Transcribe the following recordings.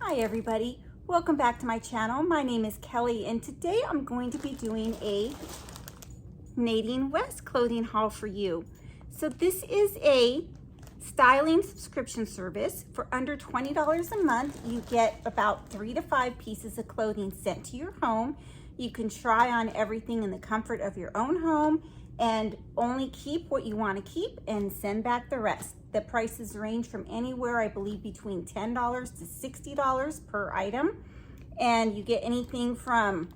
Hi everybody, welcome back to my channel. My name is Kelly and today I'm going to be doing a Nadine West clothing haul for you. So this is a styling subscription service. For under $20 a month, you get about 3 to 5 pieces of clothing sent to your home. You can try on everything in the comfort of your own home and only keep what you want to keep and send back the rest. The prices range from anywhere, I believe, between $10 to $60 per item. And you get anything from,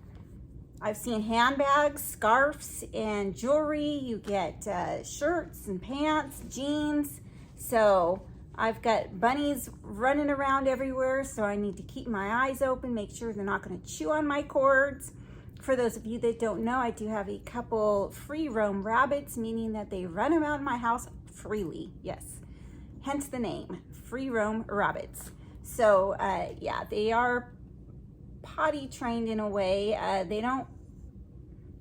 I've seen handbags, scarves, and jewelry. You get shirts and pants, jeans. So I've got bunnies running around everywhere, so I need to keep my eyes open, make sure they're not going to chew on my cords. For those of you that don't know, I do have a couple free roam rabbits, meaning that they run around my house freely. Yes, hence the name, free roam rabbits. So yeah, they are potty trained in a way. They don't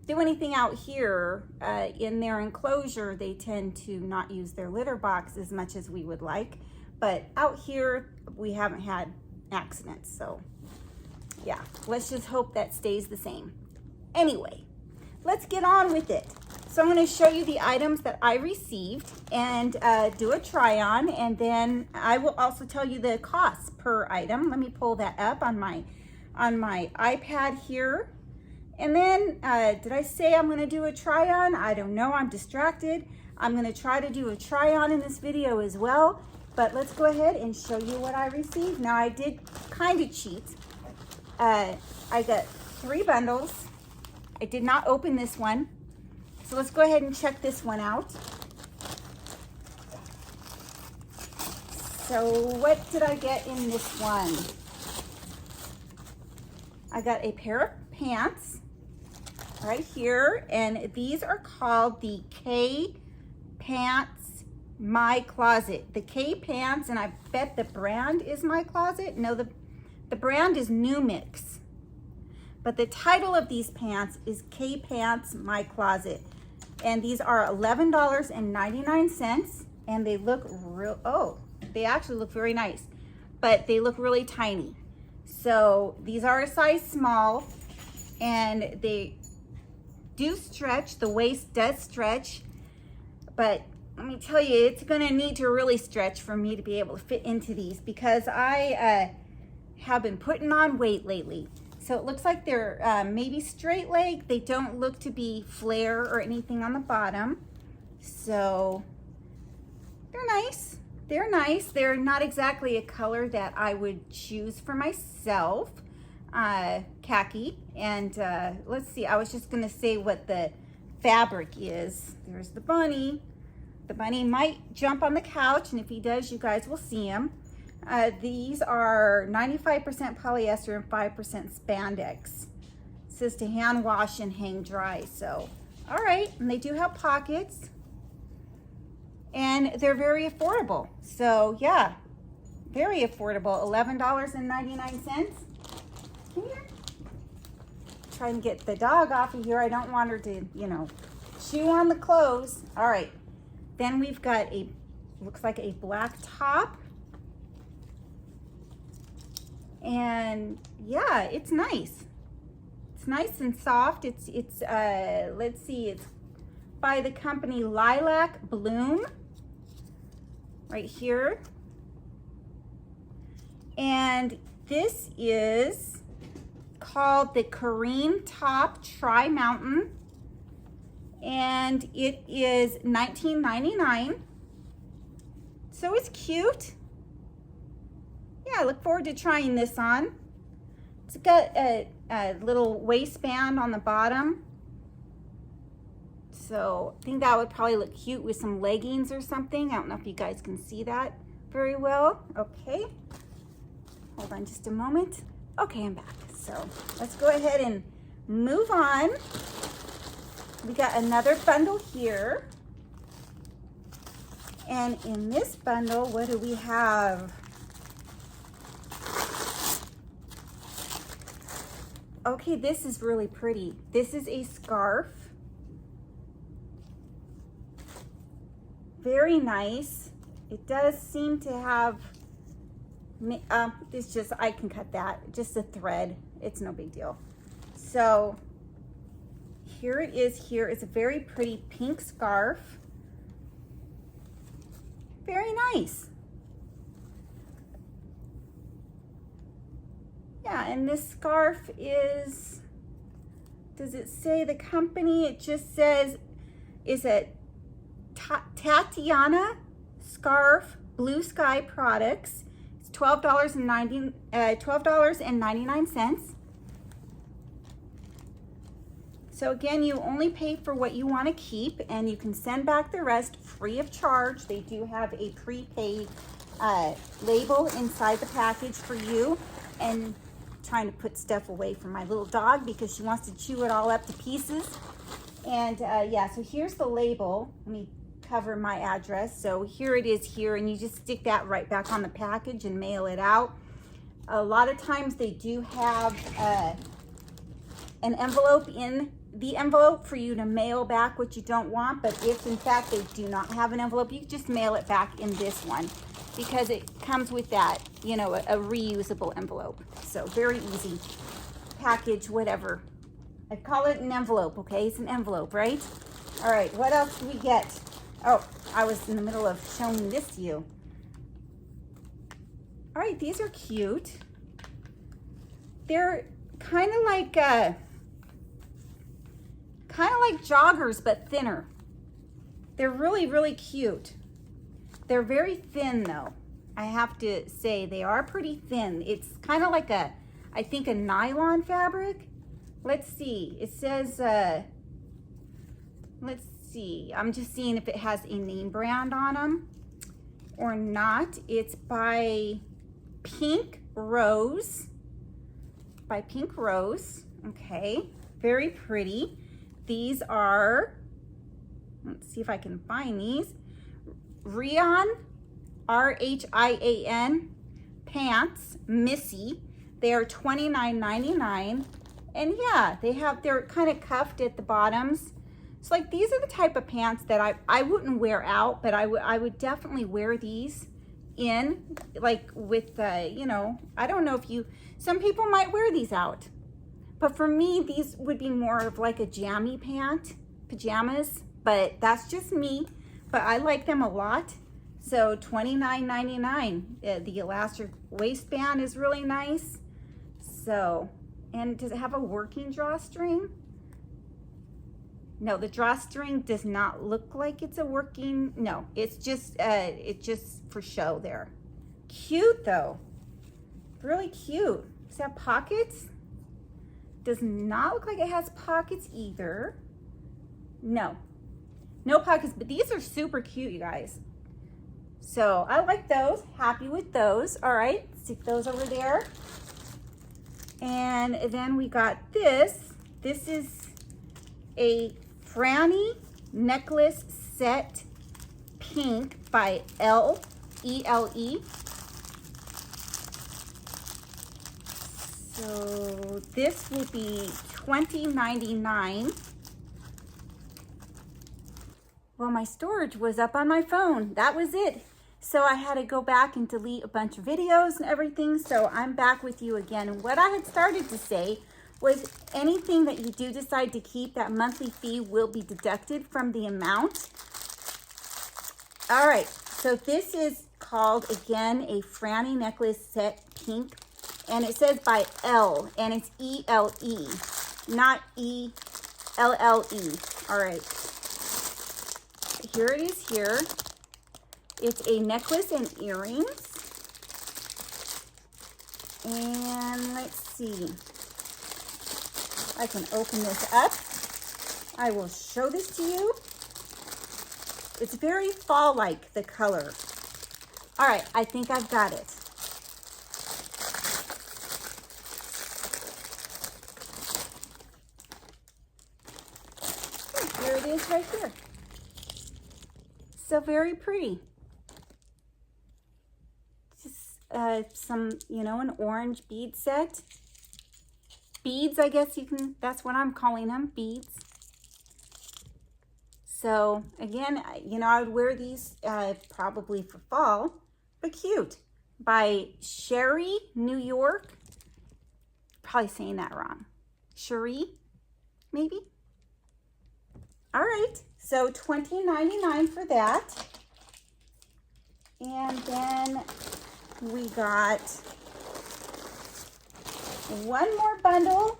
do anything out here in their enclosure. They tend to not use their litter box as much as we would like, but out here we haven't had accidents. So yeah, let's just hope that stays the same. Anyway, let's get on with it. So I'm going to show you the items that I received and do a try on, and then I will also tell you the costs per item. Let me pull that up on my iPad here. And then did I say I'm going to do a try on? I don't know, I'm distracted. I'm going to try to do a try on in this video as well, but let's go ahead and show you what I received. Now I did kind of cheat. I got 3 bundles. I did not open this one. So let's go ahead and check this one out. So what did I get in this one? I got a pair of pants right here, and these are called the K Pants My Closet. The K Pants, and I bet the brand is My Closet. No, the brand is New Mix. But the title of these pants is K Pants My Closet. And these are $11.99, and they look they actually look very nice, but they look really tiny. So these are a size small, and they do stretch. The waist does stretch, but let me tell you, it's gonna need to really stretch for me to be able to fit into these, because I have been putting on weight lately. So it looks like they're maybe straight leg. They don't look to be flare or anything on the bottom. So they're nice. They're nice. They're not exactly a color that I would choose for myself. Khaki. And let's see, I was just gonna say what the fabric is. There's the bunny. The bunny might jump on the couch, and if he does, you guys will see him. These are 95% polyester and 5% spandex. It says to hand wash and hang dry. So, all right, and they do have pockets, and they're very affordable. So yeah, very affordable, $11.99. Come here. Trying to get the dog off of here. I don't want her to, you know, chew on the clothes. All right, then we've got looks like a black top. And yeah, it's nice. It's nice and soft. It's let's see, it's by the company Lilac Bloom right here. And this is called the Kareem Top Tri Mountain, and it is $19.99. So it's cute. Yeah, I look forward to trying this on. It's got a little waistband on the bottom. So I think that would probably look cute with some leggings or something. I don't know if you guys can see that very well. Okay, hold on just a moment. Okay, I'm back. So let's go ahead and move on. We got another bundle here. And in this bundle, what do we have? Okay, this is really pretty. This is a scarf. Very nice. It does seem to have It's just, I can cut that, just a thread. It's no big deal. So here it is. Here is a very pretty pink scarf. Very nice. Yeah, and this scarf is, does it say the company? It just says, is it Tatiana Scarf Blue Sky Products. It's $12.99. So again, you only pay for what you want to keep, and you can send back the rest free of charge. They do have a prepaid label inside the package for you. And trying to put stuff away from my little dog because she wants to chew it all up to pieces. And yeah, so here's the label. Let me cover my address. So here it is here, and you just stick that right back on the package and mail it out. A lot of times they do have an envelope in the envelope for you to mail back what you don't want, but if in fact they do not have an envelope, you can just mail it back in this one because it comes with that, you know, a reusable envelope. So very easy. Package, whatever. I call it an envelope, okay? It's an envelope, right? All right, what else do we get? Oh, I was in the middle of showing this to you. All right, these are cute. They're kind of like joggers, but thinner. They're really, really cute. They're very thin though. I have to say they are pretty thin. It's kind of like a, I think a nylon fabric. Let's see, it says, let's see. I'm just seeing if it has a name brand on them or not. It's by Pink Rose. By Pink Rose. Okay, very pretty. These are, let's see if I can find these. Rian, R-H-I-A-N pants, Missy. They are $29.99. And yeah, they're kind of cuffed at the bottoms. So like these are the type of pants that I wouldn't wear out, but I would definitely wear these in, like with, you know, I don't know if some people might wear these out. But for me, these would be more of like a jammy pant, pajamas, but that's just me. But I like them a lot. So $29.99. The elastic waistband is really nice. So, and does it have a working drawstring? No, the drawstring does not look like it's a working, no, it's just for show there. Cute though, really cute. Does it have pockets? Does not look like it has pockets either. No, no pockets, but these are super cute, you guys. So I like those, happy with those. All right, stick those over there. And then we got this. This is a Franny necklace set, pink, by E-L-E. So this will be $20.99. Well, my storage was up on my phone. That was it. So I had to go back and delete a bunch of videos and everything. So I'm back with you again. And what I had started to say was anything that you do decide to keep, that monthly fee will be deducted from the amount. All right, so this is called, again, a Franny necklace set, pink. And it says by L, and it's E-L-E, not E-L-L-E. All right, here it is here. It's a necklace and earrings. And let's see. I can open this up. I will show this to you. It's very fall-like, the color. All right, I think I've got it. Here it is right here. So very pretty. Just some, you know, an orange bead set. Beads, I guess you can, that's what I'm calling them, beads. So again, you know, I would wear these probably for fall, but cute. by Sherry, New York. Probably saying that wrong. Cherie, maybe? All right, so $20.99 for that. And then we got one more bundle,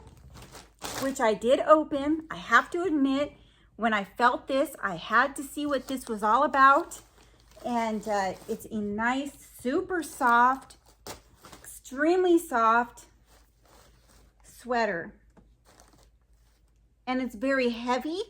which I did open. I have to admit, when I felt this, I had to see what this was all about. And it's a nice, super soft, extremely soft sweater. And it's very heavy,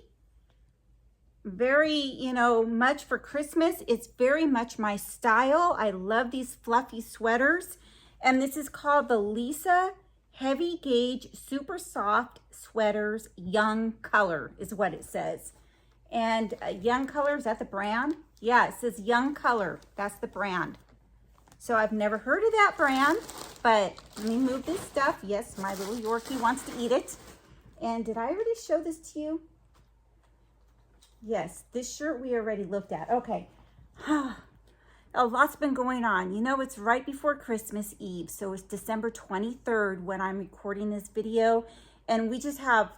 very, you know, much for Christmas. It's very much my style. I love these fluffy sweaters. And this is called the Lisa Heavy Gauge Super Soft Sweaters Young Color is what it says. And Young Color, is that the brand? Yeah, it says Young Color. That's the brand. So I've never heard of that brand, but let me move this stuff. Yes, my little Yorkie wants to eat it. And did I already show this to you? Yes, this shirt we already looked at. Okay. A lot's been going on. You know, it's right before Christmas Eve. So it's December 23rd when I'm recording this video. And we just have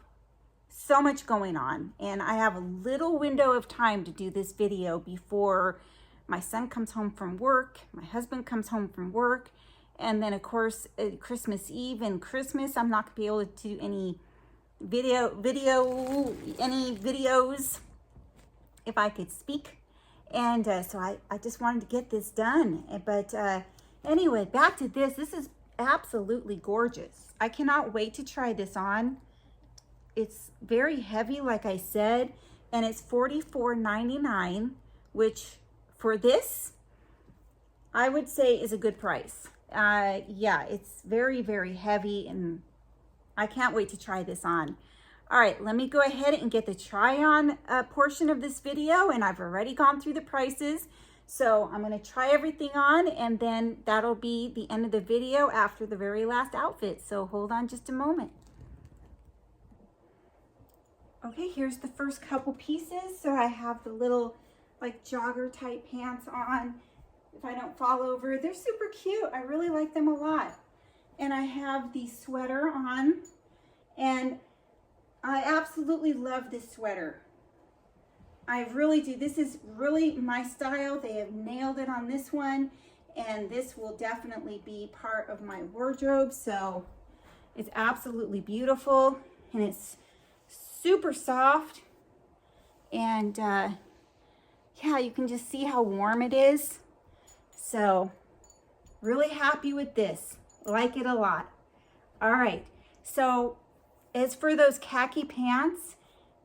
so much going on. And I have a little window of time to do this video before my son comes home from work. My husband comes home from work. And then, of course, Christmas Eve and Christmas, I'm not going to be able to do any videos if I could speak. And so I just wanted to get this done. But anyway, back to this. This is absolutely gorgeous. I cannot wait to try this on. It's very heavy, like I said, and it's $44.99, which for this, I would say is a good price. Yeah, it's very, very heavy, and I can't wait to try this on. All right, let me go ahead and get the try-on portion of this video, and I've already gone through the prices. So I'm going to try everything on, and then that'll be the end of the video after the very last outfit. So hold on just a moment. Okay, here's the first couple pieces. So I have the little like jogger type pants on. If I don't fall over, they're super cute. I really like them a lot. And I have the sweater on, and I absolutely love this sweater. I really do. This is really my style. They have nailed it on this one, and this will definitely be part of my wardrobe. So it's absolutely beautiful, and it's super soft. And yeah, you can just see how warm it is. So really happy with this. Like it a lot. All right. So as for those khaki pants,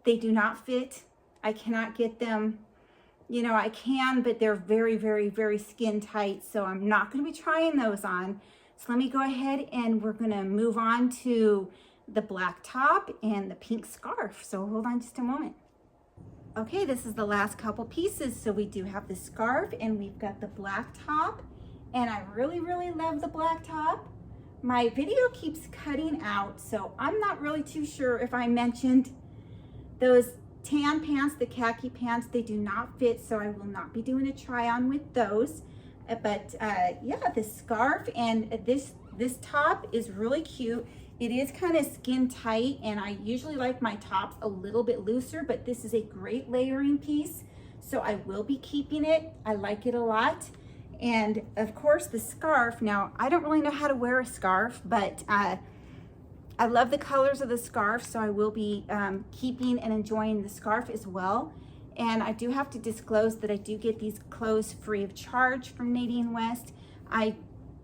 they do not fit. I cannot get them. You know, I can, but they're very, very, very skin tight. So I'm not going to be trying those on. So let me go ahead and we're going to move on to the black top and the pink scarf. So hold on just a moment. Okay, this is the last couple pieces. So we do have the scarf, and we've got the black top. And I really, really love the black top. My video keeps cutting out, so I'm not really too sure if I mentioned those tan pants, the khaki pants. They do not fit, so I will not be doing a try on with those. But yeah, the scarf and this top is really cute. It is kind of skin tight, and I usually like my tops a little bit looser, but this is a great layering piece, so I will be keeping it. I like it a lot. And of course the scarf. Now, I don't really know how to wear a scarf, but I love the colors of the scarf, so I will be keeping and enjoying the scarf as well. And I do have to disclose that I do get these clothes free of charge from Nadine West. I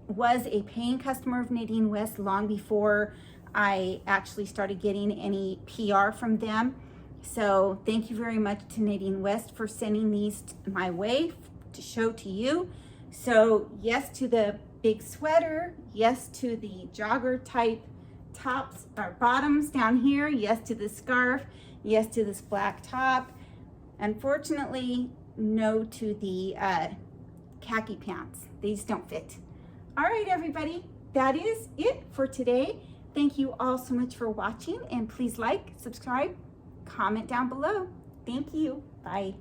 was a paying customer of Nadine West long before I actually started getting any PR from them. So thank you very much to Nadine West for sending these my way to show to you. So yes to the big sweater, yes to the jogger type tops or bottoms down here, yes to the scarf, yes to this black top. Unfortunately, no to the khaki pants. These don't fit. All right, everybody, that is it for today. Thank you all so much for watching, and please like, subscribe, comment down below. Thank you. Bye.